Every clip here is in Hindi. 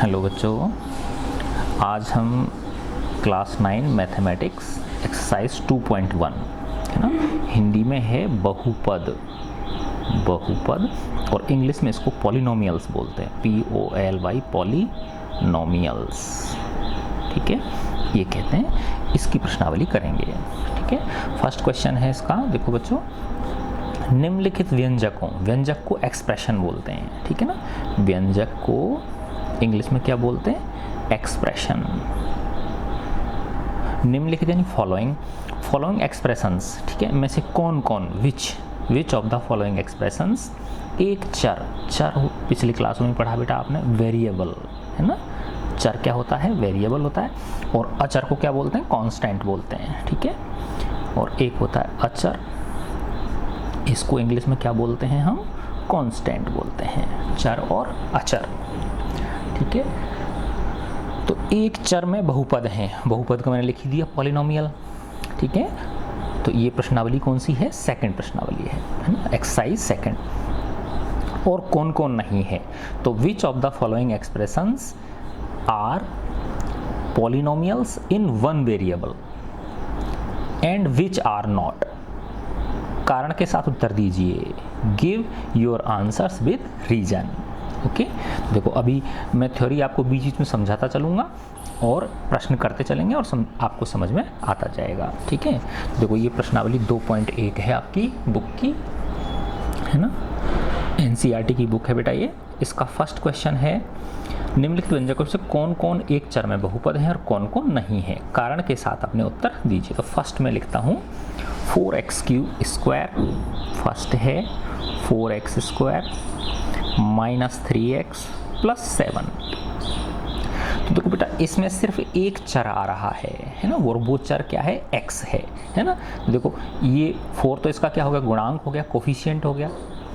हेलो बच्चों, आज हम क्लास 9 मैथमेटिक्स एक्सरसाइज 2.1 है ना, हिंदी में है बहुपद और इंग्लिश में इसको पॉलिनोमियल्स बोलते हैं, POLY पॉलिनोमियल्स। ठीक है, ये कहते हैं। इसकी प्रश्नावली करेंगे। ठीक है, फर्स्ट क्वेश्चन है इसका, देखो बच्चों, निम्नलिखित व्यंजक को एक्सप्रेशन बोलते हैं। ठीक है ना, व्यंजक को इंग्लिश में क्या बोलते हैं? एक्सप्रेशन। निम्नलिखित यानी फॉलोइंग एक्सप्रेशंस, ठीक है, में से कौन कौन, विच ऑफ द फॉलोइंग एक्सप्रेशंस, एक चर पिछली क्लासों में पढ़ा बेटा आपने, वेरिएबल है ना, चर क्या होता है? वेरिएबल होता है। और अचर को क्या बोलते हैं? कांस्टेंट बोलते हैं। ठीक है, और एक होता है अचर, इसको इंग्लिश में क्या बोलते हैं हम? कांस्टेंट बोलते हैं, चर और अचर। ठीक है, तो एक चर में बहुपद हैं, बहुपद को मैंने लिख दिया पॉलिनोमियल। ठीक है, तो ये प्रश्नावली कौन सी है? सेकंड प्रश्नावली है ना, एक्सरसाइज सेकंड। और कौन कौन नहीं है? तो which of the following expressions are polynomials in one variable and which are not. कारण के साथ उत्तर दीजिए। Give your answers with reason. Okay, देखो अभी मैं थ्योरी आपको बीच बीच में समझाता चलूँगा और प्रश्न करते चलेंगे और आपको समझ में आता जाएगा। ठीक है, देखो ये प्रश्नावली 2.1 है आपकी बुक की, है ना, NCERT की बुक है बेटा ये। इसका फर्स्ट क्वेश्चन है, निम्नलिखित व्यंजकों से कौन कौन एक चर में बहुपद है और कौन कौन नहीं है, कारण के साथ अपने उत्तर दीजिए। तो फर्स्ट में लिखता हूँ 4x³ फर्स्ट है, 4x² -3x + 7। तो देखो बेटा इसमें सिर्फ एक चर आ रहा है ना, वो चर क्या है? x है ना। देखो ये 4 तो इसका क्या हो गया? गुणांक हो गया, कोफिशिएंट हो गया,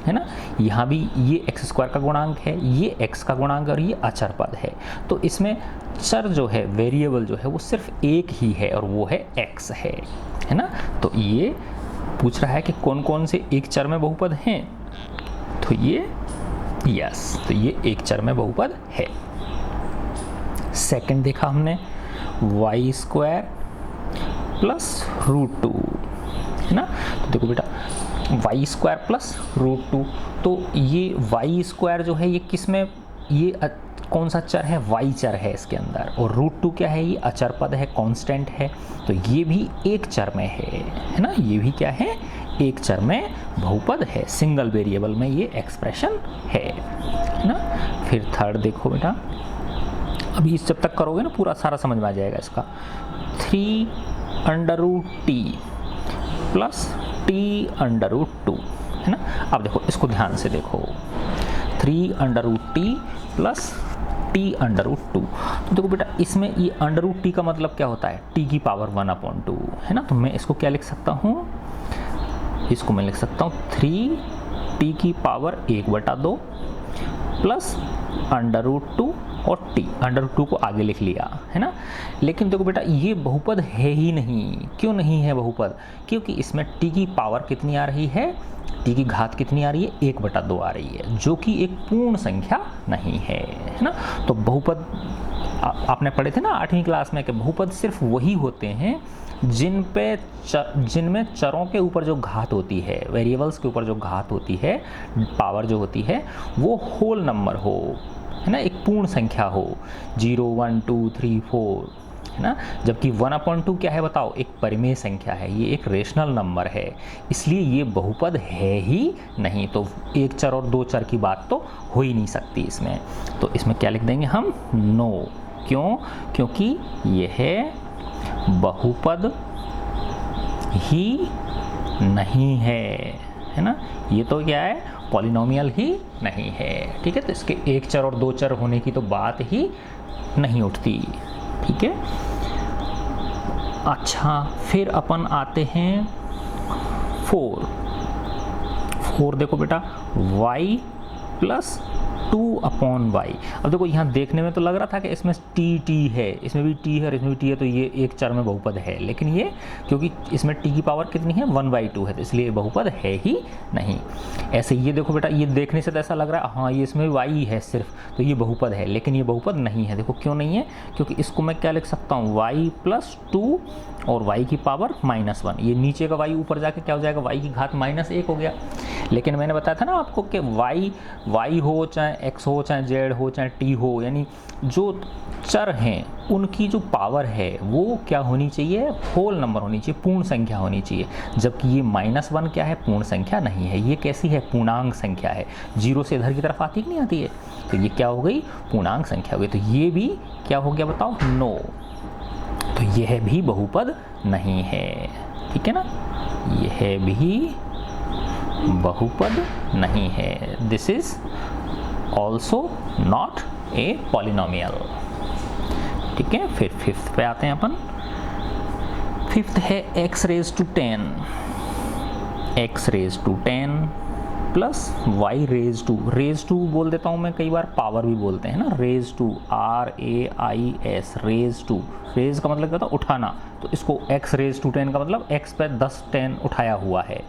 है ना। यहाँ भी ये x² का गुणांक है, ये x का गुणांक और ये अचर पद है। तो इसमें चर जो है, वेरिएबल जो है, वो सिर्फ एक ही है और वो है x है ना। तो ये पूछ रहा है कि कौन कौन से एक चर में बहुपद हैं, तो ये यस, तो ये एक चर में बहुपद है। सेकंड देखा हमने y² + √2 है ना। तो देखो बेटा y² + √2, तो ये y² जो है ये किस में, ये कौन सा चर है? y चर है इसके अंदर, और √2 क्या है? ये अचर पद है, कांस्टेंट है। तो ये भी एक चर में है ना, ये भी क्या है? एक चर में बहुपद है, सिंगल वेरिएबल में ये एक्सप्रेशन है ना। फिर थर्ड देखो बेटा, अभी इस जब तक करोगे ना पूरा सारा समझ में आ जाएगा इसका। 3√t + t√2 है ना। अब देखो इसको ध्यान से देखो, 3√t + t√2। तो देखो बेटा इसमें ये √t का मतलब क्या होता है? t की पावर 1/2 है ना। तो मैं इसको क्या लिख सकता हूँ? इसको मैं लिख सकता हूँ 3t की पावर 1/2 + √2 और t, √2 को आगे लिख लिया है ना। लेकिन देखो बेटा ये बहुपद है ही नहीं। क्यों नहीं है बहुपद? क्योंकि इसमें t की पावर कितनी आ रही है? t की घात कितनी आ रही है? 1/2 आ रही है, जो कि एक पूर्ण संख्या नहीं है ना। तो बहुपद आपने पढ़े थे ना 8वीं क्लास में कि बहुपद सिर्फ वही होते हैं जिनमें चरों के ऊपर जो घात होती है, वेरिएबल्स के ऊपर जो घात होती है, पावर जो होती है, वो होल नंबर हो, है ना, एक पूर्ण संख्या हो, 0 1 2 3 4 है ना। जबकि 1/2 क्या है बताओ? एक परिमेय संख्या है, ये एक रेशनल नंबर है, इसलिए ये बहुपद है ही नहीं। तो एक चर और दो चर की बात तो हो ही नहीं सकती इसमें। तो इसमें क्या लिख देंगे हम? नो। क्यों? क्योंकि ये है बहुपद ही नहीं है ना। ये तो क्या है? पॉलिनोमियल ही नहीं है। ठीक है, तो इसके एक चर और दो चर होने की तो बात ही नहीं उठती। ठीक है, अच्छा फिर अपन आते हैं 4 देखो बेटा, y + 2/y। अब देखो यहाँ देखने में तो लग रहा था कि इसमें t है, इसमें भी t है और इसमें भी t है, तो ये एक चर में बहुपद है, लेकिन ये क्योंकि इसमें t की पावर कितनी है 1/2 है, तो इसलिए ये बहुपद है ही नहीं। ऐसे ये देखो बेटा, ये देखने से तो ऐसा लग रहा है हाँ ये इसमें y है सिर्फ, तो ये बहुपद है, लेकिन ये बहुपद नहीं है। देखो क्यों नहीं है, क्योंकि इसको मैं क्या लिख सकता हूँ y+2 और y की पावर -1। ये नीचे का y ऊपर जाके क्या हो जाएगा, y की घात -1 हो गया। लेकिन मैंने बताया था ना आपको कि y हो चाहे x हो चाहे z हो चाहे t हो, यानी जो चर हैं उनकी जो पावर है वो क्या होनी चाहिए, होल नंबर होनी चाहिए, पूर्ण संख्या होनी चाहिए। जबकि ये -1 क्या है, पूर्ण संख्या नहीं है, ये कैसी है, पूर्णांक संख्या है। 0 से इधर की तरफ आती कि नहीं आती है, तो ये क्या हो गई, पूर्णांक संख्या हो गई। तो ये भी क्या हो गया बताओ, नो। तो यह भी बहुपद नहीं है, ठीक है ना, यह भी बहुपद नहीं है। This is also not a polynomial, ठीक है। फिर फिफ्थ पे आते हैं अपन। फिफ्थ है x⁻10 प्लस y⁻2 बोल देता हूँ मैं, कई बार पावर भी बोलते हैं ना, raise2 raise2, रेज का मतलब क्या होता है, उठाना, तो इसको x⁻10 का मतलब x पे 10 उठाया हुआ है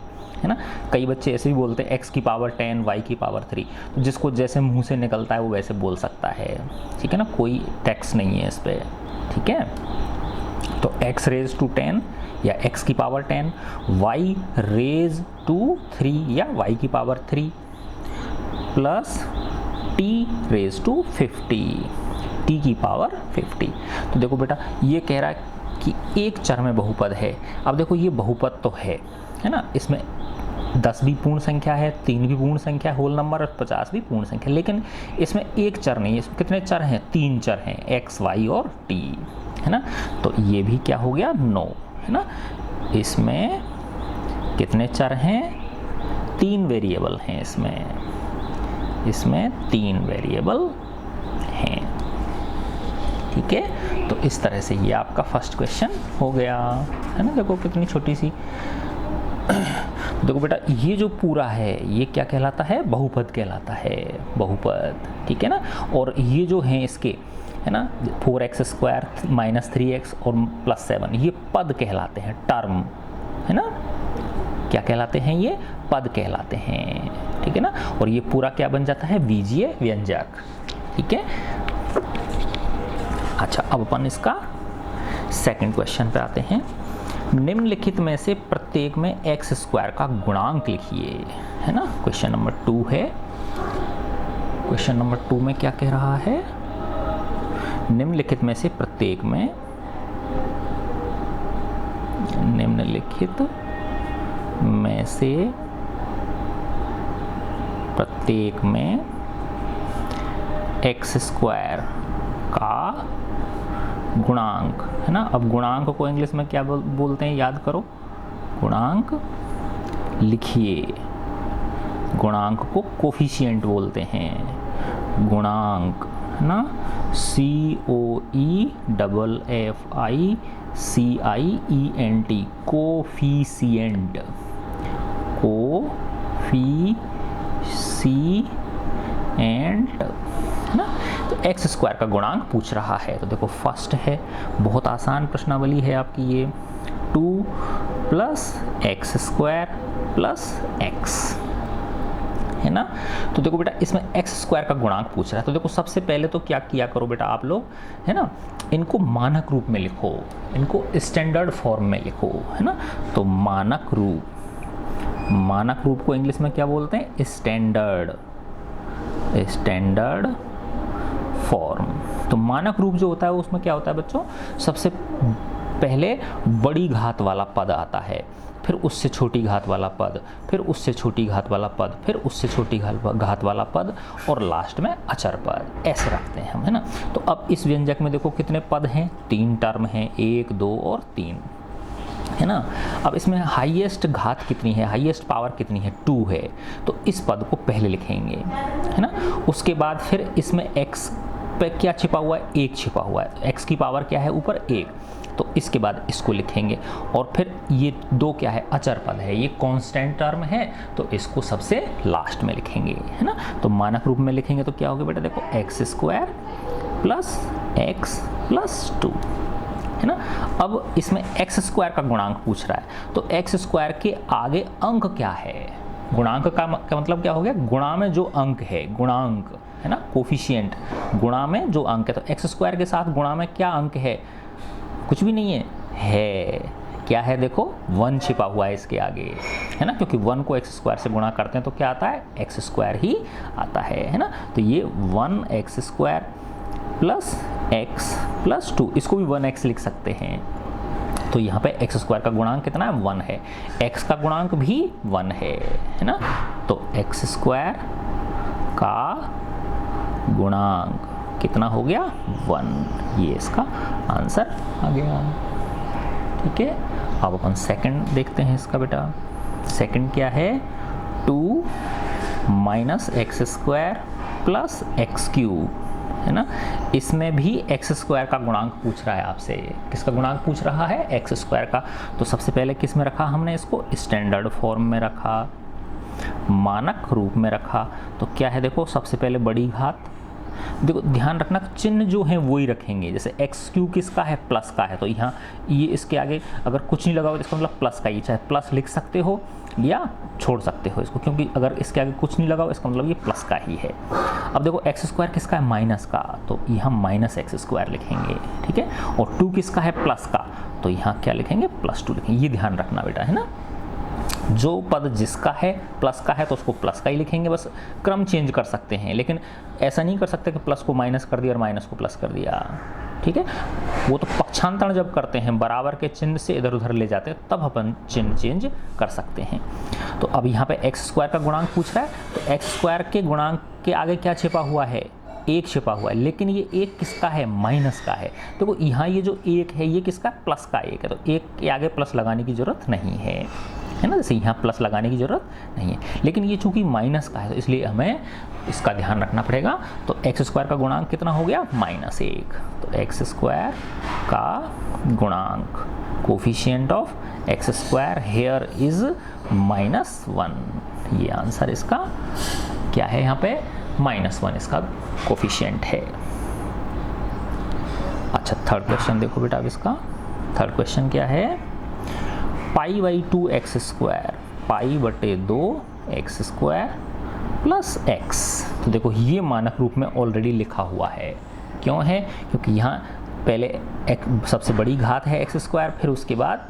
ना। कई बच्चे ऐसे भी बोलते हैं x की पावर 10 y की पावर 3, तो जिसको जैसे मुंह से निकलता है वो वैसे बोल सकता है, ठीक है ना, कोई टैक्स नहीं है इस पर, ठीक है। तो x⁻10 या x की पावर 10, y⁻3 या y की पावर 3 प्लस t⁻50, t की पावर 50। तो देखो बेटा ये कह रहा है कि एक चर में बहुपद है। अब देखो ये बहुपद तो है ना, इसमें 10 भी पूर्ण संख्या है, 3 भी पूर्ण संख्या, होल नंबर, और 50 भी पूर्ण संख्या, लेकिन इसमें एक चर नहीं है। इसमें कितने चर हैं, 3 चर हैं, x, y और t, है ना। तो ये भी क्या हो गया, नो, है ना। इसमें कितने चर हैं, 3 वेरिएबल हैं, इसमें 3 वेरिएबल हैं, ठीक है। तो इस तरह से ये आपका फर्स्ट क्वेश्चन हो गया, है ना। देखो कितनी छोटी सी, देखो बेटा ये जो पूरा है ये क्या कहलाता है, बहुपद कहलाता है, बहुपद, ठीक है ना। और ये जो हैं इसके, है ना, 4x² -3x और +7, ये पद कहलाते हैं, टर्म, है ना, क्या कहलाते हैं, ये पद कहलाते हैं, ठीक है ना। और ये पूरा क्या बन जाता है, बीजीय व्यंजक, ठीक है। अच्छा अब अपन इसका सेकंड क्वेश्चन पे आते हैं। निम्नलिखित में से प्रत्येक में x² का गुणांक लिखिए, है ना। क्वेश्चन नंबर 2 है। क्वेश्चन नंबर 2 में क्या कह रहा है, निम्नलिखित में से प्रत्येक में, निम्नलिखित में से प्रत्येक में x² का गुणांक, है ना। अब गुणांक को इंग्लिश में क्या बोलते हैं, याद करो, गुणांक लिखिए। गुणांक को कोफिशिएंट बोलते हैं, गुणांक, है ना, COEFFICIENT, कोफिशिएंट, कोफिशिएंट, है ना। तो x² का गुणांक पूछ रहा है। तो देखो फर्स्ट है, बहुत आसान प्रश्नावली है आपकी ये, 2 + x² + x, है ना। तो देखो बेटा इसमें x² का गुणांक पूछ रहा है। तो देखो सबसे पहले तो क्या किया करो बेटा आप लोग, है ना, इनको मानक रूप में लिखो, इनको स्टैंडर्ड फॉर्म में लिखो, है ना। तो मानक रूप को इंग्लिश में क्या बोलते हैं, स्टैंडर्ड फॉर्म। तो मानक रूप जो होता है उसमें क्या होता है बच्चों, सबसे पहले बड़ी घात वाला पद आता है, फिर उससे छोटी घात वाला पद, फिर उससे छोटी घात वाला पद, फिर उससे छोटी घात वाला पद, और लास्ट में अचर पद, ऐसे रखते हैं हम, है ना। तो अब इस व्यंजक में देखो कितने पद हैं, 3 टर्म हैं, 1, 2 और 3, है ना। अब इसमें हाईएस्ट घात कितनी है, हाईएस्ट पावर कितनी है, 2 है। तो इस पद को पहले लिखेंगे, है ना। उसके बाद फिर इसमें x पे क्या छिपा हुआ है, 1 छिपा हुआ है, x की पावर क्या है ऊपर 1, तो इसके बाद इसको लिखेंगे। और फिर ये 2 क्या है, अचर पद है, ये कांस्टेंट टर्म है, तो इसको सबसे लास्ट में लिखेंगे, है ना। तो मानक रूप में लिखेंगे तो क्या होगा बेटा, देखो x square plus x plus 2, है ना। अब इसमें एक्स स्क्वायर का गुणांक पूछ रहा है, तो एक्स स्क्वायर के आगे अंक क्या है, गुणांक का मतलब क्या हो गया, गुणा में जो अंक है, गुणांक है ना, कोफिशिएंट, गुणा में जो अंक है। तो एक्स स्क्वायर के साथ गुणा में क्या अंक है, कुछ भी नहीं है क्या है, देखो 1 छिपा हुआ है इसके आगे, है ना, क्योंकि 1 को एक्स स्क्वायर से गुणा करते हैं तो क्या आता है, एक्स स्क्वायर ही आता है ना। तो ये 1 x square plus x plus 2, इसको भी 1x लिख सकते हैं। तो यहाँ पे एक्स स्क्वायर का गुणांक कितना है, 1 है, एक्स का गुणांक भी 1 है ना। तो एक्स स्क्वायर का गुणांक कितना हो गया, 1, ये इसका आंसर आ गया। ठीक है, अब अपन सेकंड देखते हैं इसका बेटा। सेकंड क्या है, 2 minus x square plus x cube, है ना। इसमें भी एक्स स्क्वायर का गुणांक पूछ रहा है आपसे, किसका गुणांक पूछ रहा है, एक्स स्क्वायर का। तो सबसे पहले किस में रखा हमने इसको, स्टैंडर्ड फॉर्म में रखा, मानक रूप में रखा। तो क्या है, देखो सबसे पहले बड़ी घात, देखो ध्यान रखना चिन्ह जो है वो ही रखेंगे। जैसे एक्स क्यू किसका है, प्लस का है, तो यहाँ ये इसके आगे अगर कुछ नहीं लगा हो तो इसका मतलब प्लस का ही, चाहे प्लस लिख सकते हो या छोड़ सकते हो इसको, क्योंकि अगर इसके आगे कुछ नहीं लगा हो इसका मतलब ये प्लस का ही है। अब देखो एक्स स्क्वायर किसका है, माइनस का, तो यहाँ माइनस एक्स स्क्वायर लिखेंगे, ठीक है। और 2 किसका है, प्लस का, तो यहाँ क्या लिखेंगे, प्लस 2 लिखेंगे। ये ध्यान रखना बेटा, है ना। जो पद जिसका है प्लस का है तो उसको प्लस का ही लिखेंगे, बस क्रम चेंज कर सकते हैं, लेकिन ऐसा नहीं कर सकते कि प्लस को माइनस कर दिया और माइनस को प्लस कर दिया, ठीक है। वो तो पक्षांतरण जब करते हैं, बराबर के चिन्ह से इधर उधर ले जाते हैं, तब अपन चिन्ह चेंज कर सकते हैं। तो अब यहाँ पे एक्स स्क्वायर का गुणांक पूछ रहा है, तो एक्स स्क्वायर के गुणांक के आगे क्या छिपा हुआ है, 1 छिपा हुआ है, लेकिन ये 1 किसका है, माइनस का है। देखो यहाँ ये जो 1 है ये किसका, प्लस का 1 है, तो 1 के आगे प्लस लगाने की जरूरत नहीं है ना। जैसे यहाँ प्लस लगाने की जरूरत नहीं है, लेकिन ये चूंकि माइनस का है तो इसलिए हमें इसका ध्यान रखना पड़ेगा। तो एक्स स्क्वायर का गुणांक कितना हो गया, -1। तो एक्स स्क्वायर का गुणांक, coefficient of x square here is -1। ये आंसर इसका क्या है, यहाँ पे -1 इसका कोफिशिएंट है। अच्छा, थर्ड क्वेश्चन देखो बेटा। अब इसका थर्ड क्वेश्चन क्या है, π/2 X square, π/2 X square plus X. तो देखो ये मानक रूप में ऑलरेडी लिखा हुआ है, क्यों है, क्योंकि यहाँ पहले एक सबसे बड़ी घात है एक्स स्क्वायर, फिर उसके बाद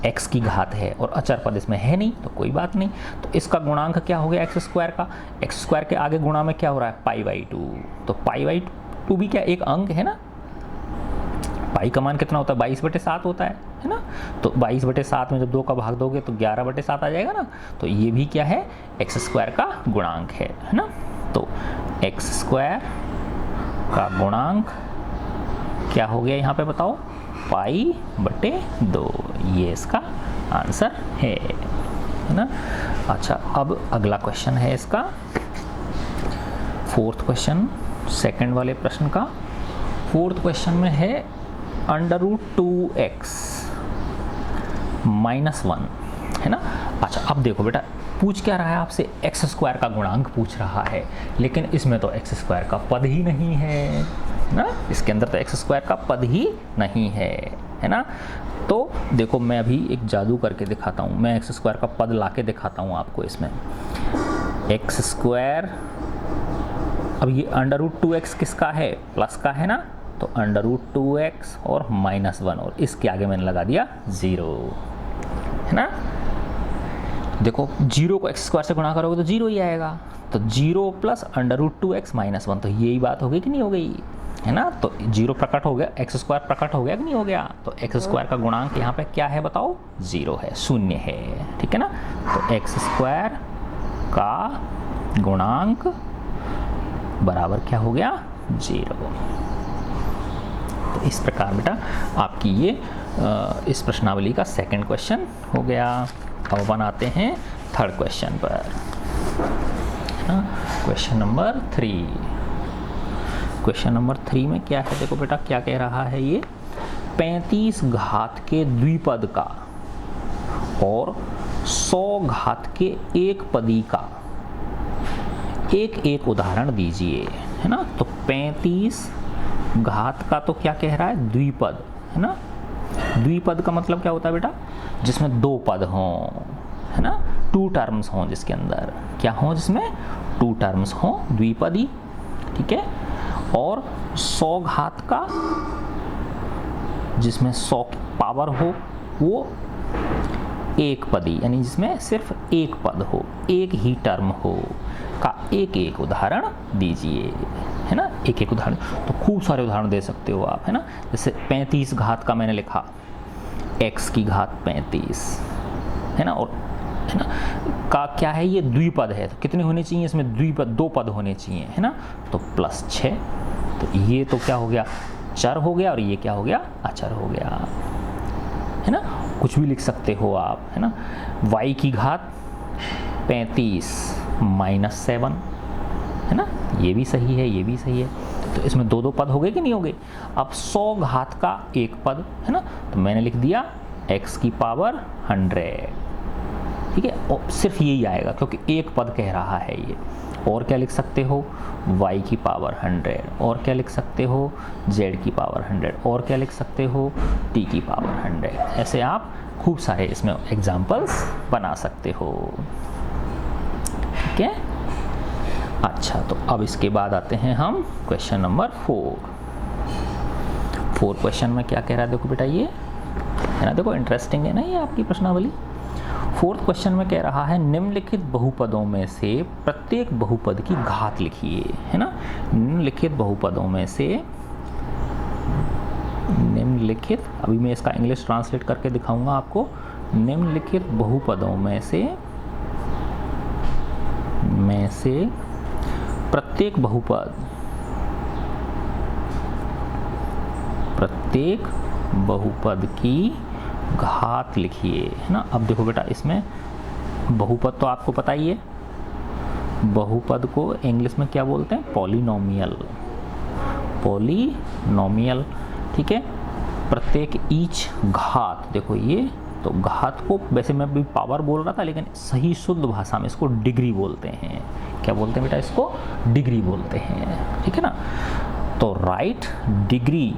एक्स की घात है, और अचर पद इसमें है नहीं तो कोई बात नहीं। तो इसका गुणांक क्या हो गया एक्स स्क्वायर का, एक्स स्क्वायर के आगे गुणा में क्या हो रहा है, π/2। तो π/2 भी क्या एक अंक है ना, पाई का मान कितना होता है, 22/7 होता है ना। तो 22/7 में जब 2 का भाग दोगे तो 11/7 आ जाएगा ना। तो ये भी क्या है, एक्स स्क्वायर का गुणांक है ना। तो एक्स स्क्वायर का गुणांक क्या हो गया यहाँ पे बताओ, π/2, ये इसका आंसर है ना। अच्छा, अब अगला क्वेश्चन है इसका, फोर्थ क्वेश्चन, सेकंड वाले प्रश्न का। फोर्थ क्वेश्चन में है √2x -1, है ना। अच्छा, अब देखो बेटा पूछ क्या रहा है आपसे, एक्स स्क्वायर का गुणांक पूछ रहा है, लेकिन इसमें तो एक्स स्क्वायर का पद ही नहीं है ना, इसके अंदर तो एक्स स्क्वायर का पद ही नहीं है ना। तो देखो मैं अभी एक जादू करके दिखाता हूँ, मैं एक्स स्क्वायर का पद ला के दिखाता हूँ आपको इसमें। एक्स स्क्वायर, अब ये √2x किसका है, प्लस का है ना, तो √2x और -1, और इसके आगे मैंने लगा दिया 0, है ना। देखो 0 को एक्स स्क्वायर से गुणा करोगे तो 0 ही आएगा, तो 0 प्लस √2x -1, तो यही बात हो गई कि नहीं हो गई, है ना। तो 0 प्रकट हो गया, एक्स स्क्वायर प्रकट हो गया कि नहीं हो गया। तो एक्स स्क्वायर का गुणांक यहाँ पे क्या है बताओ, 0 है, 0 है, ठीक है ना। तो एक्स स्क्वायर का गुणांक बराबर क्या हो गया, 0। तो इस प्रकार बेटा आपकी ये इस प्रश्नावली का सेकंड क्वेश्चन हो गया। अब अपन आते हैं थर्ड क्वेश्चन पर, क्वेश्चन नंबर 3। क्वेश्चन नंबर 3 में क्या है, देखो बेटा क्या कह रहा है ये, 35 घात के द्विपद का और 100 घात के एक पदी का एक एक उदाहरण दीजिए, है ना। तो 35 घात का तो क्या कह रहा है, द्विपद, है ना। द्विपद का मतलब क्या होता है बेटा, जिसमें दो पद हों, है ना, 2 टर्म्स हों, जिसके अंदर क्या हों, जिसमें 2 टर्म्स हों, द्विपदी, ठीक है। और 100 घात का जिसमें 100 की पावर हो, वो एक पदी, यानी जिसमें सिर्फ एक पद हो, एक ही टर्म हो, का एक एक उदाहरण दीजिए, है ना। एक एक उदाहरण, तो खूब सारे उदाहरण दे सकते हो आप, है ना। जैसे 35 घात का मैंने लिखा x की घात 35, है ना, और है ना का क्या है, ये द्विपद है, तो कितने होने चाहिए इसमें, द्विपद, 2 पद होने चाहिए, है ना। तो +6, तो ये तो क्या हो गया, चर हो गया, और ये क्या हो गया, अचर हो गया, है ना। कुछ भी लिख सकते हो आप, है ना। y की घात 35 -7, है ना, ये भी सही है, ये भी सही है। तो इसमें 2 पद हो गए कि नहीं हो गए। अब 100 घात का एक पद, है ना, तो मैंने लिख दिया x की पावर 100, ठीक है। और सिर्फ यही आएगा क्योंकि एक पद कह रहा है ये। और क्या लिख सकते हो, y की पावर 100, और क्या लिख सकते हो, z की पावर 100, और क्या लिख सकते हो, t की पावर 100। ऐसे आप खूब सारे इसमें एग्जाम्पल्स बना सकते हो, ठीक है। अच्छा, तो अब इसके बाद आते हैं हम क्वेश्चन नंबर 4 क्वेश्चन में क्या कह रहा है, देखो बेटा, ये है ना, देखो इंटरेस्टिंग है ना ये आपकी प्रश्नावली। 4th क्वेश्चन में कह रहा है निम्नलिखित बहुपदों में से प्रत्येक बहुपद की घात लिखिए, है ना। निम्नलिखित बहुपदों में से, निम्नलिखित, अभी मैं इसका इंग्लिश ट्रांसलेट करके दिखाऊंगा आपको। निम्नलिखित बहुपदों में से प्रत्येक बहुपद की घात लिखिए, है ना। अब देखो बेटा, इसमें बहुपद तो आपको पता ही है, बहुपद को इंग्लिश में क्या बोलते हैं, पॉलिनोमियल, ठीक है। प्रत्येक, ईच, घात, देखो ये तो घात को वैसे मैं भी पावर बोल रहा था, लेकिन सही शुद्ध भाषा में इसको डिग्री बोलते हैं। क्या बोलते हैं बेटा, इसको डिग्री बोलते हैं, ठीक है ना। तो right degree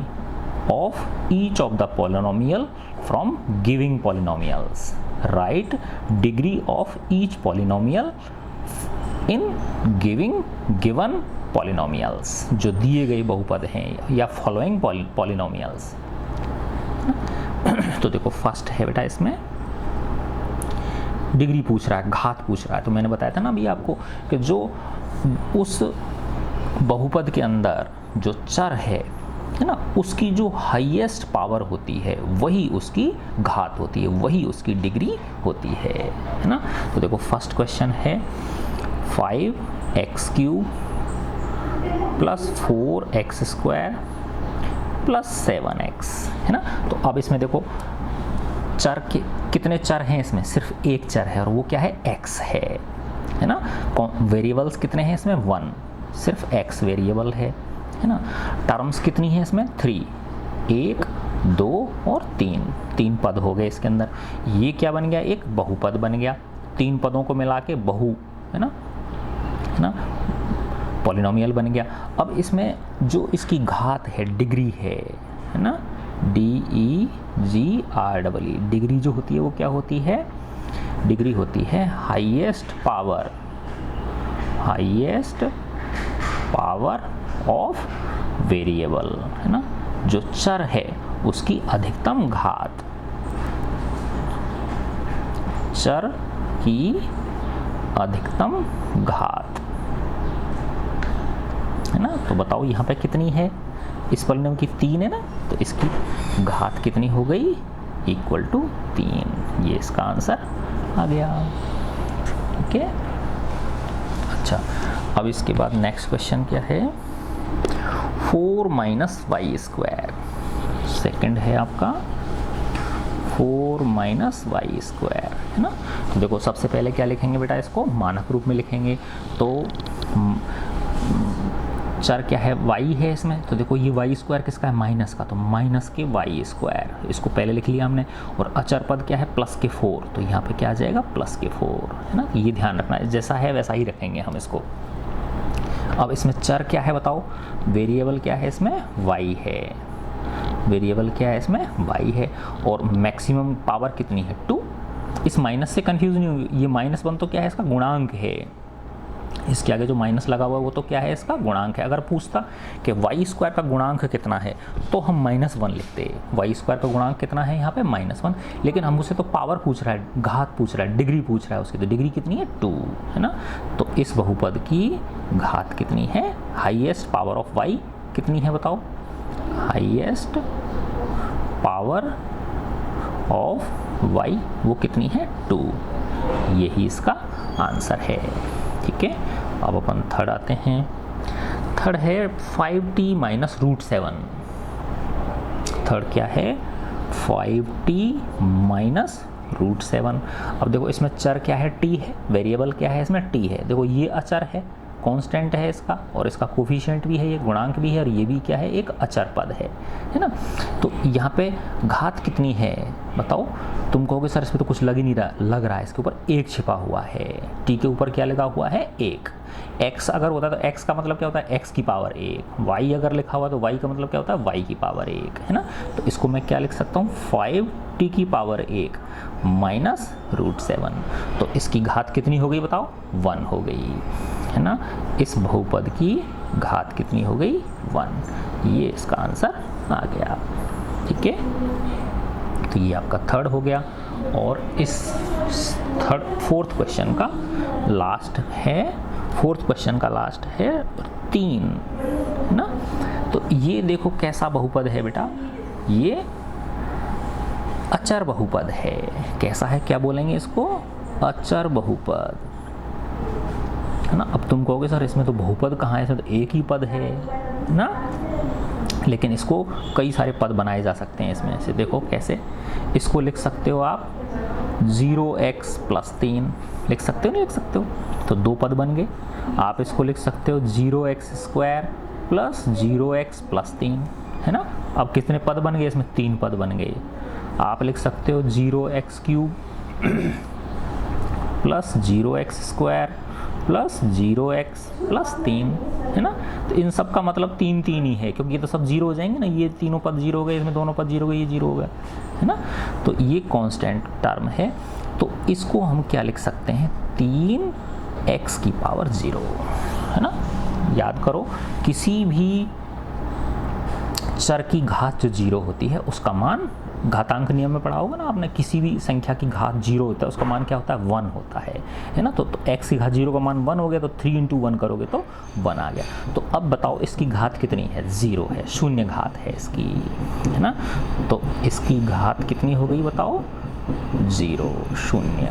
of each of the polynomial from giving polynomials, right degree of each polynomial in given polynomials, जो दिए गए बहुपद हैं या फॉलोइंग पॉलिनोमियल्स। तो देखो फर्स्ट है बेटा, इसमें डिग्री पूछ रहा है, घात पूछ रहा है। तो मैंने बताया था ना अभी आपको कि जो उस बहुपद के अंदर जो चर है ना, उसकी जो हाईएस्ट पावर होती है वही उसकी घात होती है, वही उसकी डिग्री होती है ना। तो देखो फर्स्ट क्वेश्चन है 5x³ + 4x² + 7x, है ना। तो अब इसमें देखो चर के कितने चर हैं, इसमें सिर्फ एक चर है और वो क्या है, x है ना। वेरिएबल्स कितने हैं इसमें, 1, सिर्फ x वेरिएबल है ना। टर्म्स कितनी है इसमें, 3, 1, 2 और 3 पद हो गए इसके अंदर। ये क्या बन गया, एक बहुपद बन गया, 3 पदों को मिला के बहु, है ना, पॉलिनोमियल बन गया। अब इसमें जो इसकी घात है, डिग्री है ना, DEGREE, डिग्री जो होती है वो क्या होती है, डिग्री होती है हाईएस्ट पावर ऑफ वेरिएबल, है ना। जो चर है उसकी अधिकतम घात, चर की अधिकतम घात, है ना। तो बताओ यहाँ पे कितनी है, इस पॉलिनोमियल की 3 है ना, तो इसकी घात कितनी हो गई, = 3। ये इसका आंसर आ गया, ठीक है। अच्छा, अब इसके बाद नेक्स्ट क्वेश्चन क्या है, 4 - y², सेकंड है आपका 4 - y², है ना। तो देखो सबसे पहले क्या लिखेंगे बेटा, इसको मानक रूप में लिखेंगे। तो चर क्या है, y है इसमें, तो देखो ये y स्क्वायर किसका है, माइनस का, तो माइनस के y स्क्वायर, इसको पहले लिख लिया हमने। और अचर पद क्या है, प्लस के 4, तो यहाँ पे क्या आ जाएगा, प्लस के 4, है ना। ये ध्यान रखना है, जैसा है वैसा ही रखेंगे हम इसको। अब इसमें चर क्या है बताओ, वेरिएबल क्या है इसमें, y है, वेरिएबल क्या है इसमें, y है। और मैक्सिमम पावर कितनी है, 2। इस माइनस से कंफ्यूज नहीं होगी, ये -1 तो क्या है, इसका गुणांक है, इसके आगे जो माइनस लगा हुआ है वो तो क्या है, इसका गुणांक है। अगर पूछता कि y स्क्वायर का गुणांक कितना है तो हम -1 लिखते, y स्क्वायर का गुणांक कितना है यहाँ पे, -1। लेकिन हम उससे तो पावर पूछ रहा है, घात पूछ रहा है, डिग्री पूछ रहा है उसकी, तो डिग्री कितनी है, 2, है ना। तो इस बहुपद की घात कितनी है, हाईएस्ट पावर ऑफ y कितनी है बताओ, हाईएस्ट पावर ऑफ y वो कितनी है, 2। यही इसका आंसर है, ठीक है। अब अपन थर्ड आते हैं। थर्ड है 5t - √7। थर्ड क्या है, 5t - √7। अब देखो इसमें चर क्या है, t है, वेरिएबल क्या है इसमें, t है। देखो ये अचर है, कांस्टेंट है इसका, और इसका कोफिशिएंट भी है, ये गुणांक भी है, और ये भी क्या है, एक अचर पद है ना। तो यहाँ पे घात कितनी है बताओ, तुम कहोगे सर इसमें तो कुछ लग ही नहीं रहा, लग रहा है, इसके ऊपर 1 छिपा हुआ है, t के ऊपर क्या लगा हुआ है, 1। x अगर होता तो x का मतलब क्या होता है, x की पावर 1। y अगर लिखा हुआ तो y का मतलब क्या होता है, y की पावर 1, है ना। तो इसको मैं क्या लिख सकता हूँ, 5t की पावर 1 - √7। तो इसकी घात कितनी हो गई बताओ, 1 हो गई, है ना। इस बहुपद की घात कितनी हो गई, 1। ये इसका आंसर आ गया, ठीक है। तो ये आपका थर्ड हो गया। और इस फोर्थ क्वेश्चन का लास्ट है, फोर्थ क्वेश्चन का लास्ट है 3, है ना। तो ये देखो कैसा बहुपद है बेटा, ये अचर बहुपद है। कैसा है, क्या बोलेंगे इसको, अचर बहुपद, है ना। अब तुम कहोगे सर इसमें तो बहुपद कहाँ है, इसमें तो एक ही पद है ना, लेकिन इसको कई सारे पद बनाए जा सकते हैं इसमें से। देखो कैसे, इसको लिख सकते हो आप 0x + 3 लिख सकते हो, नहीं लिख सकते हो, तो 2 पद बन गए। आप इसको लिख सकते हो 0x² + 0x + 3, है ना। अब कितने पद बन गए इसमें, 3 पद बन गए। आप लिख सकते हो 0x³ + 0x² + 0x + 3, है ना। तो इन सब का मतलब 3 3 ही है, क्योंकि ये तो सब 0 हो जाएंगे ना, ये तीनों पद 0 हो गए, इसमें दोनों पद 0 हो गए, ये 0 हो गया, है ना। तो ये कांस्टेंट टर्म है, तो इसको हम क्या लिख सकते हैं, 3x की पावर 0, है ना। याद करो, किसी भी चर की घात जो 0 होती है उसका मान, घातांक नियम में पढ़ा होगा ना आपने, किसी भी संख्या की घात 0 होता है उसका मान क्या होता है, 1 होता है ना। तो x की घात 0 का मान 1 हो गया, तो 3 × 1 करोगे तो 1 आ गया। तो अब बताओ इसकी घात कितनी है, 0 है, शून्य घात है इसकी, है ना। तो इसकी घात कितनी हो गई बताओ, 0, 0,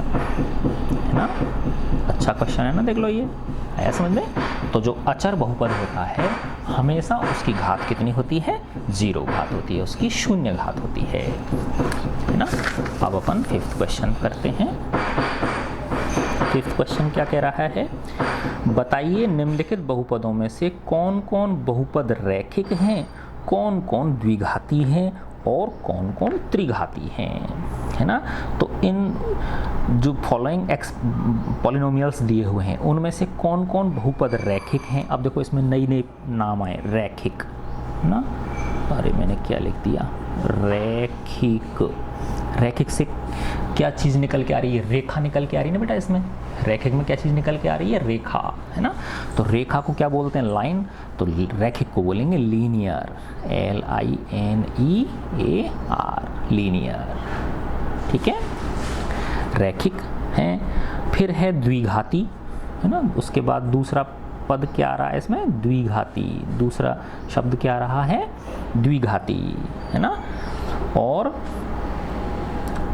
है ना। अच्छा क्वेश्चन है ना, देख लो, ये आया समझ में। तो जो अचर बहुपद होता है हमेशा उसकी घात कितनी होती है, 0 घात होती है, उसकी 0 घात होती है ना। अब अपन 5th क्वेश्चन करते हैं। 5th क्वेश्चन क्या कह रहा है, बताइए निम्नलिखित बहुपदों में से कौन कौन बहुपद रैखिक हैं, कौन कौन द्विघाती हैं और कौन कौन त्रिघाती हैं, है ना। तो इन जो फॉलोइंग पॉलिनोमियल्स दिए हुए हैं उनमें से कौन कौन बहुपद रैखिक हैं। अब देखो इसमें नई नई नाम आए, रैखिक ना, अरे मैंने क्या लिख दिया, रैखिक। रैखिक से क्या चीज़ निकल के आ रही है, रेखा निकल के आ रही है ना बेटा। इसमें रैखिक में क्या चीज़ निकल के आ रही है, रेखा, है ना। तो रेखा को क्या बोलते हैं, लाइन। तो रैखिक को बोलेंगे लीनियर, LINEAR, लीनियर, ठीक है, रैखिक है। फिर है द्विघाती, है ना। उसके बाद दूसरा पद क्या आ रहा है इसमें, द्विघाती, दूसरा शब्द क्या आ रहा है, द्विघाती, है ना। और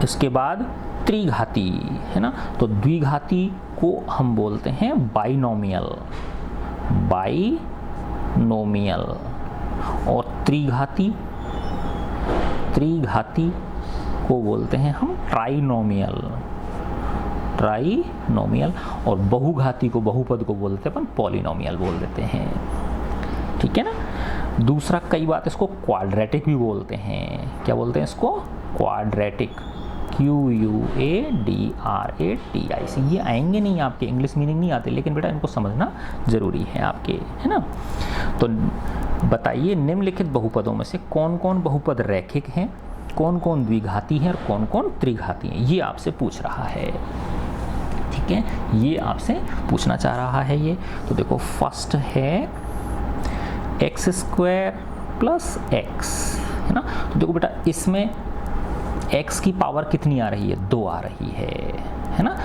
इसके बाद त्रिघाती, है ना। तो द्विघाती को हम बोलते हैं बाइनोमियल, बाइनोमियल। और त्रिघाती को बोलते हैं हम ट्राइनोमियल, ट्राइनोमियल। और बहुघाती को, बहुपद को बोलते हैं अपन पॉलिनोमियल बोल देते हैं, ठीक है ना। दूसरा, कई बार इसको क्वाड्रेटिक भी बोलते हैं। क्या बोलते हैं इसको? Quadratic, QUADRATIC। ये आएंगे नहीं आपके, इंग्लिश मीनिंग नहीं आते, लेकिन बेटा इनको समझना जरूरी है आपके, है ना। तो बताइए निम्नलिखित बहुपदों में से कौन कौन बहुपद रैखिक हैं, कौन कौन द्विघाती हैं और कौन कौन त्रिघाती हैं। ये आपसे पूछ रहा है, ठीक है, ये आपसे पूछना चाह रहा है ये। तो देखो फर्स्ट है x² + x, है ना। तो देखो बेटा इसमें x की पावर कितनी आ रही है? 2 आ रही है ना,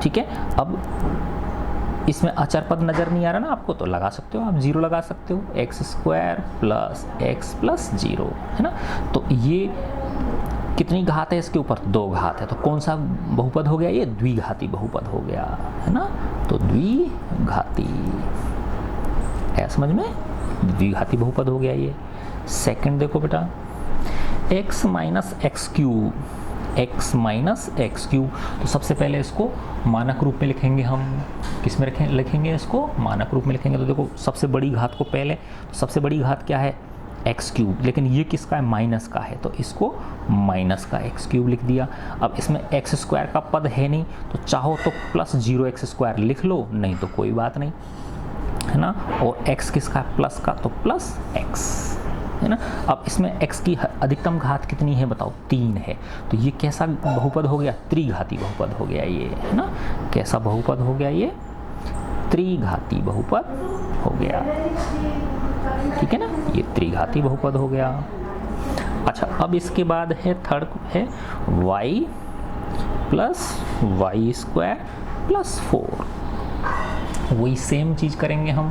ठीक है। अब इसमें अचर पद नज़र नहीं आ रहा ना आपको, तो लगा सकते हो आप, 0 लगा सकते हो, x² + x + 0, है ना। तो ये कितनी घात है इसके ऊपर? 2 घात है। तो कौन सा बहुपद हो गया ये? द्विघाती बहुपद हो गया, है ना। तो द्विघाती है, समझ में, द्विघाती बहुपद हो गया ये। सेकंड देखो बेटा, x - x³, तो सबसे पहले इसको मानक रूप में लिखेंगे हम। किस में लिखेंगे इसको? मानक रूप में लिखेंगे। तो देखो सबसे बड़ी घात को पहले, तो सबसे बड़ी घात क्या है? x³, लेकिन ये किसका है? माइनस का है, तो इसको माइनस का x³ लिख दिया। अब इसमें x² का पद है नहीं, तो चाहो तो +0x² लिख लो, नहीं तो कोई बात नहीं, है ना। और x किसका? प्लस का, तो +x, है ना। अब इसमें x की अधिकतम घात कितनी है बताओ? 3 है। तो ये कैसा बहुपद हो गया? त्रिघाती बहुपद हो गया ये, है ना। कैसा बहुपद हो गया ये? त्रिघाती बहुपद हो गया, ठीक है ना। ये त्रिघाती बहुपद हो गया। अच्छा, अब इसके बाद है थर्ड है y + y² + 4। वही सेम चीज़ करेंगे हम,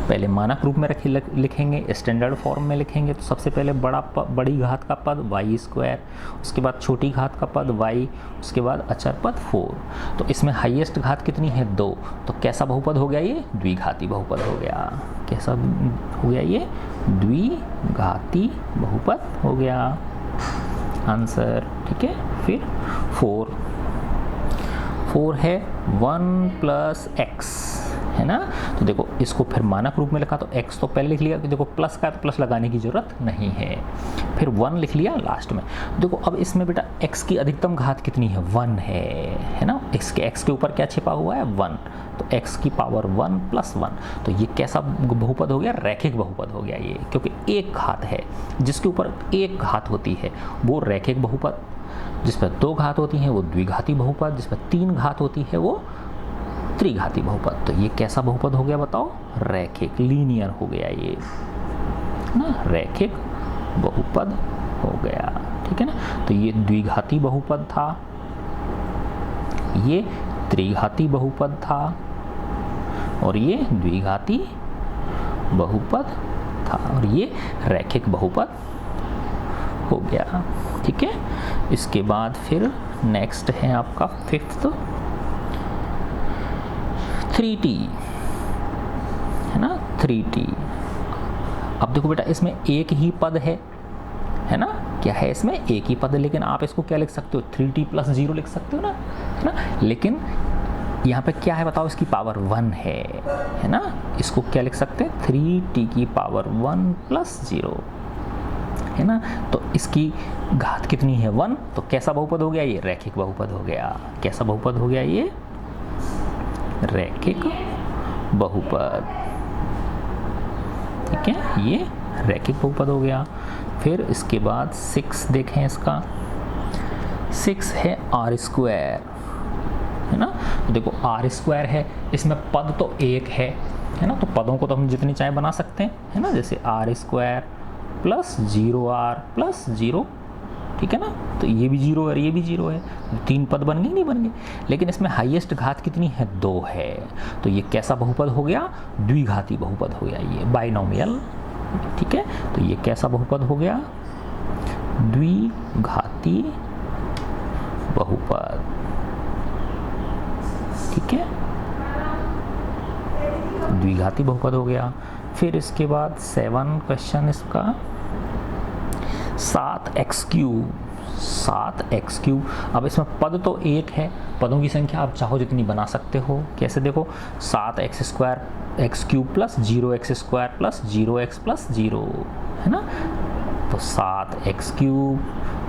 पहले मानक रूप में लिखेंगे, स्टैंडर्ड फॉर्म में लिखेंगे। तो सबसे पहले बड़ी घात का पद y², उसके बाद छोटी घात का पद y, उसके बाद अचर पद 4। तो इसमें हाईएस्ट घात कितनी है? 2। तो कैसा बहुपद हो गया ये? द्विघाती बहुपद हो गया। कैसा हो गया ये? द्विघाती बहुपद हो गया, आंसर, ठीक है। फिर 4 है 1 + x, है ना। तो देखो इसको फिर मानक रूप में लिखा, तो x तो पहले लिख लिया, कि देखो प्लस का, तो प्लस लगाने की जरूरत नहीं है। फिर 1 लिख लिया लास्ट में। देखो अब इसमें बेटा x की अधिकतम घात कितनी है? 1 है ना। x के ऊपर क्या छिपा हुआ है? 1, तो x की पावर 1 + 1। तो ये कैसा बहुपद हो गया? रैखिक बहुपद हो गया ये, क्योंकि एक घात है, जिसके ऊपर एक घात होती है वो रैखिक बहुपद, जिस पर 2 घात होती हैं वो द्विघाती बहुपद, जिस पर 3 घात होती है वो त्रिघाती बहुपद। तो ये कैसा बहुपद हो गया बताओ? रैखिक, लीनियर हो गया ये ना, रैखिक बहुपद हो गया, ठीक है ना। तो ये द्विघाती बहुपद था, ये त्रिघाती बहुपद था, और ये द्विघाती बहुपद था, और ये रैखिक बहुपद हो गया, ठीक है। इसके बाद फिर नेक्स्ट है आपका 5th 3t, है ना, 3t। अब देखो बेटा इसमें एक ही पद है ना, क्या है इसमें? एक ही पद है, लेकिन आप इसको क्या लिख सकते हो? 3t + 0 लिख सकते हो ना, है ना। लेकिन यहाँ पे क्या है बताओ? इसकी पावर 1 है ना। इसको क्या लिख सकते हैं? 3t की पावर 1 + 0, है ना। तो इसकी घात कितनी है? 1। तो कैसा बहुपद हो गया ये? रैखिक बहुपद हो गया। कैसा बहुपद हो गया ये? रैखिक बहुपद, ठीक है, ये रैखिक बहुपद हो गया। फिर इसके बाद 6 देखें, इसका 6 है r², है ना। तो देखो r² है, इसमें पद तो एक है ना, तो पदों को तो हम जितनी चाहे बना सकते हैं, है ना। जैसे r² + 0r + 0, ठीक है ना। तो ये भी 0 है, ये भी 0 है, 3 पद बन गए? नहीं बन गए। लेकिन इसमें हाईएस्ट घात कितनी है? 2 है। तो ये कैसा बहुपद हो गया? द्विघाती बहुपद हो गया, ये बाइनोमियल, ठीक है। तो ये कैसा बहुपद हो गया? द्विघाती बहुपद, ठीक है, द्विघाती बहुपद हो गया। फिर इसके बाद 7 क्वेश्चन इसका 7x³ 7x³। अब इसमें पद तो एक है, पदों की संख्या आप चाहो जितनी बना सकते हो। कैसे? देखो 7x² x³ plus 0x² plus 0x plus 0, है ना। तो 7x³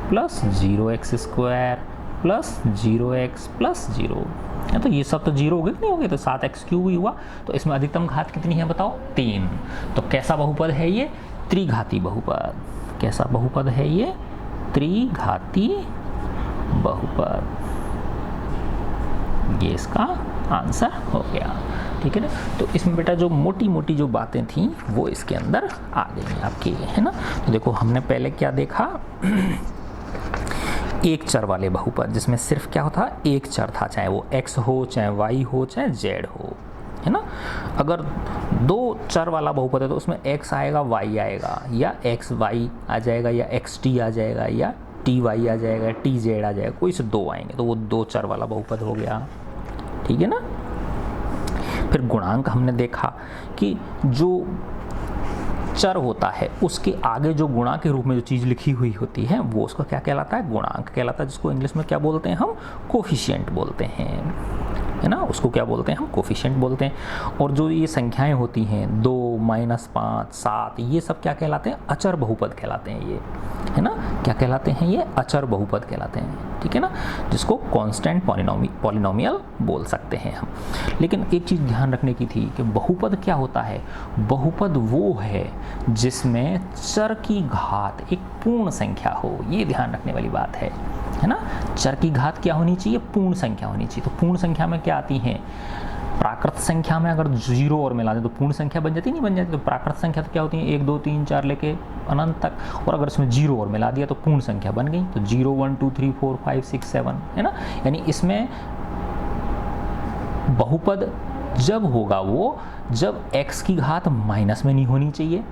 plus 0x² plus 0x plus 0 है। तो ये सब तो 0 हो गए कि नहीं हो गए? तो 7x³ ही हुआ। तो इसमें अधिकतम घात कितनी है बताओ? 3। तो कैसा बहुपद है ये? त्रिघाती बहुपद। कैसा बहुपद है ये? त्रिघाती बहुपद। ये इसका आंसर हो गया, ठीक है ना। तो इसमें बेटा जो मोटी मोटी जो बातें थी वो इसके अंदर आ गई आपकी, है ना। तो देखो हमने पहले क्या देखा, एक चर वाले बहुपद जिसमें सिर्फ क्या होता, एक चर था, चाहे वो x हो, चाहे y हो, चाहे z हो, है ना। अगर दो चर वाला बहुपद है तो उसमें x आएगा, y आएगा, या xy आ जाएगा, या xt आ जाएगा, या ty आ जाएगा, tz आ जाएगा, कोई से दो आएंगे, तो वो दो चर वाला बहुपद हो गया, ठीक है ना। फिर गुणांक हमने देखा कि जो चर होता है उसके आगे जो गुणा के रूप में जो चीज़ लिखी हुई होती है वो उसका क्या कहलाता है? गुणांक कहलाता है, जिसको इंग्लिश में क्या बोलते हैं हम? कोफिशिएंट बोलते हैं, है ना। उसको क्या बोलते हैं हम? कोफिशिएंट बोलते हैं। और जो ये संख्याएं होती हैं 2, -5, 7, ये सब क्या कहलाते हैं? अचर बहुपद कहलाते हैं ये, है ना। क्या कहलाते हैं ये? अचर बहुपद कहलाते हैं, ठीक है ना, जिसको कांस्टेंट पॉलिनोमियल बोल सकते हैं हम। लेकिन एक चीज़ ध्यान रखने की थी कि बहुपद क्या होता है? बहुपद वो है जिसमें चर की घात एक पूर्ण संख्या हो, ये ध्यान रखने वाली बात है ना। चर की घात क्या होनी चाहिए? पूर्ण संख्या होनी चाहिए। तो पूर्ण संख्या में क्या आती हैं? प्राकृत संख्या में अगर 0 और मिला दें तो पूर्ण संख्या बन जाती, नहीं बन जाती। तो प्राकृत संख्या तो क्या होती है? 1 2 3 4 लेके अनंत तक, और अगर इसमें 0 और मिला दिया तो पूर्ण संख्या बन गई। तो 0 1 2 3 4 5 6 7, है ना। यानी इसमें बहुपद जब होगा वो जब x की घात माइनस में नहीं होनी चाहिए,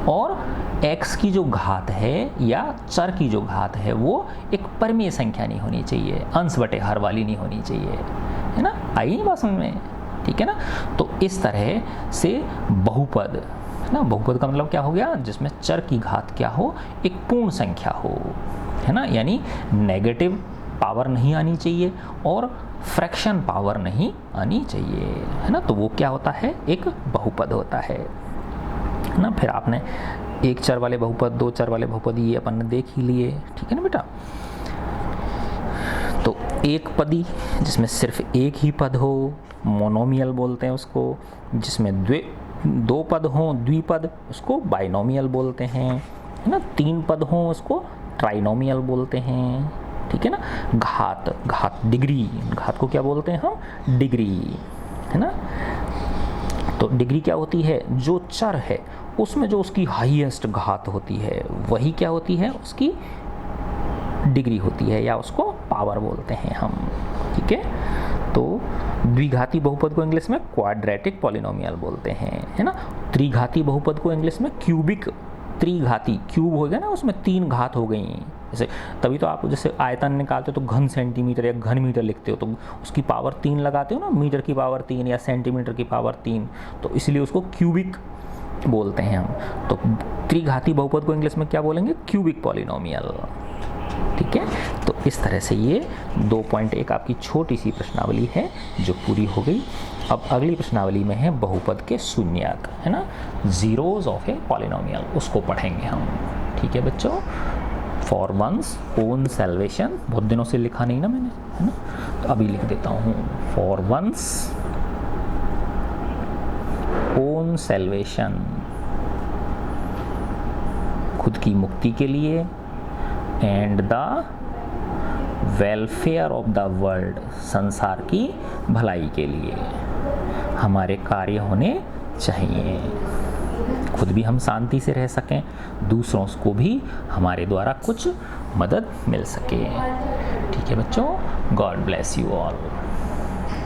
और x की जो घात है या चर की जो घात है वो एक परिमेय संख्या नहीं होनी चाहिए, अंश बटे हर वाली नहीं होनी चाहिए, है ना। आई नहीं बात समझ में? ठीक है ना। तो इस तरह से बहुपद, है ना, बहुपद का मतलब क्या हो गया? जिसमें चर की घात क्या हो? एक पूर्ण संख्या हो, है ना। यानी नेगेटिव पावर नहीं आनी चाहिए और फ्रैक्शन पावर नहीं आनी चाहिए, है ना। तो वो क्या होता है? एक बहुपद होता है ना। फिर आपने एक चर वाले बहुपद, दो चर वाले बहुपद, ये अपन ने देख ही लिए, ठीक है ना बेटा। तो एक पदी जिसमें सिर्फ एक ही पद हो, मोनोमियल बोलते हैं उसको। जिसमें दो पद हो, द्विपद, उसको बाइनोमियल बोलते हैं, है ना। 3 पद हो उसको ट्राइनोमियल बोलते हैं, ठीक है ना। घात डिग्री, घात को क्या बोलते हैं हम? डिग्री, है ना। तो डिग्री क्या होती है? जो चर है उसमें जो उसकी हाईएस्ट घात होती है वही क्या होती है? उसकी डिग्री होती है, या उसको पावर बोलते हैं हम, ठीक है। तो द्विघाती बहुपद को इंग्लिश में क्वाड्रेटिक पॉलिनोमियल बोलते हैं, है ना। त्रिघाती बहुपद को इंग्लिश में क्यूबिक, त्रिघाती क्यूब हो गया ना, उसमें 3 घात हो गई। जैसे तभी तो आप जैसे आयतन निकालते हो तो घन सेंटीमीटर या घन मीटर लिखते हो, तो उसकी पावर 3 लगाते हो ना, मीटर की पावर 3 या सेंटीमीटर की पावर 3, तो इसलिए उसको क्यूबिक बोलते हैं हम। तो त्रिघाती बहुपद को इंग्लिश में क्या बोलेंगे? क्यूबिक पॉलिनोमियल, ठीक है। तो इस तरह से ये 2.1 आपकी छोटी सी प्रश्नावली है जो पूरी हो गई। अब अगली प्रश्नावली में है बहुपद के शून्यक, है ना, जीरोज ऑफ ए पॉलिनोमियल, उसको पढ़ेंगे हम, ठीक है बच्चों। फॉर वंस ओन सैल्वेशन, बहुत दिनों से लिखा नहीं ना मैंने, है ना, तो अभी लिख देता हूँ। फॉर वंस ओन सैल्वेशन, खुद की मुक्ति के लिए, and the welfare of the world, संसार की भलाई के लिए हमारे कार्य होने चाहिए। खुद भी हम शांति से रह सकें, दूसरों को भी हमारे द्वारा कुछ मदद मिल सके, ठीक है बच्चों। God bless you all.